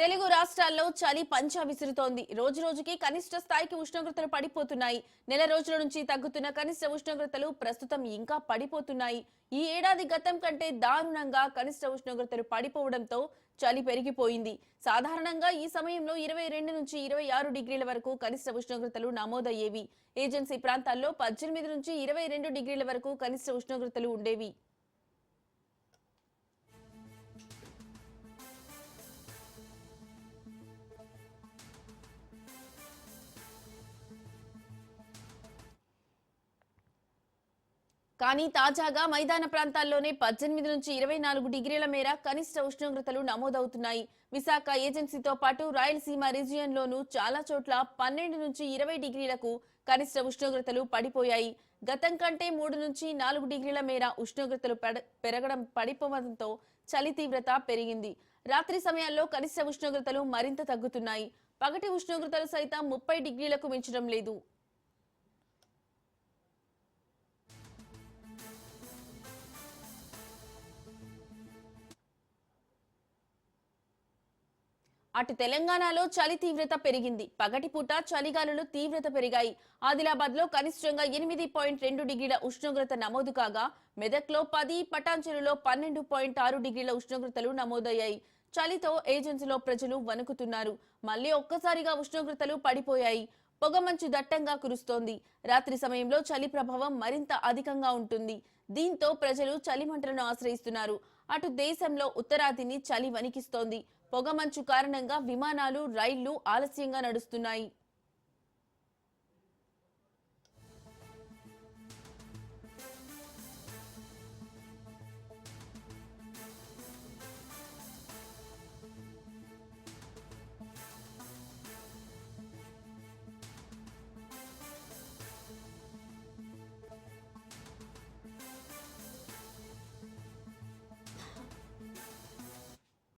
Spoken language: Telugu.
తెలుగు రాష్ట్రాల్లో చలి పంచా విసురుతోంది. రోజు రోజుకి కనిష్ట స్థాయికి ఉష్ణోగ్రతలు పడిపోతున్నాయి. నెల రోజుల నుంచి తగ్గుతున్న కనిష్ట ఉష్ణోగ్రతలు ప్రస్తుతం ఇంకా పడిపోతున్నాయి. ఈ ఏడాది గతం కంటే దారుణంగా కనిష్ట ఉష్ణోగ్రతలు పడిపోవడంతో చలి పెరిగిపోయింది. సాధారణంగా ఈ సమయంలో 22 నుంచి 26 డిగ్రీల వరకు కనిష్ట ఉష్ణోగ్రతలు నమోదయ్యేవి. ఏజెన్సీ ప్రాంతాల్లో 18 నుంచి 22 డిగ్రీల వరకు కనిష్ట ఉష్ణోగ్రతలు ఉండేవి. కానీ తాజాగా మైదాన ప్రాంతాల్లోనే 18 నుంచి 24 డిగ్రీల మేర కనిష్ట ఉష్ణోగ్రతలు నమోదవుతున్నాయి. విశాఖ ఏజెన్సీతో పాటు రాయలసీమ రీజియన్లోనూ చాలా చోట్ల 12 నుంచి 20 డిగ్రీలకు కనిష్ట ఉష్ణోగ్రతలు పడిపోయాయి. గతం కంటే 3 నుంచి 4 డిగ్రీల మేర ఉష్ణోగ్రతలు పెరగడం పడిపోవడంతో చలి తీవ్రత పెరిగింది. రాత్రి సమయాల్లో కనిష్ట ఉష్ణోగ్రతలు మరింత తగ్గుతున్నాయి. పగటి ఉష్ణోగ్రతలు సైతం 30 డిగ్రీలకు మించడం లేదు. అటు తెలంగాణలో చలి తీవ్రత పెరిగింది. పగటిపూట చలిగాలులు తీవ్రత పెరిగాయి. ఆదిలాబాద్ లో కనిష్టంగా 8.2 డిగ్రీల ఉష్ణోగ్రత నమోదు కాగా, మెదక్లో 10, పటాన్చెరులో 12.6 డిగ్రీల ఉష్ణోగ్రతలు నమోదయ్యాయి. చలితో ఏజెన్సీలో ప్రజలు వణుకుతున్నారు. మళ్లీ ఒక్కసారిగా ఉష్ణోగ్రతలు పడిపోయాయి. పొగమంచు దట్టంగా కురుస్తోంది. రాత్రి సమయంలో చలి ప్రభావం మరింత అధికంగా ఉంటుంది. దీంతో ప్రజలు చలిమంటలను ఆశ్రయిస్తున్నారు. అటు దేశంలో ఉత్తరాదిని చలి వణికిస్తోంది. పొగమంచు కారణంగా విమానాలు, రైళ్లు ఆలస్యంగా నడుస్తున్నాయి.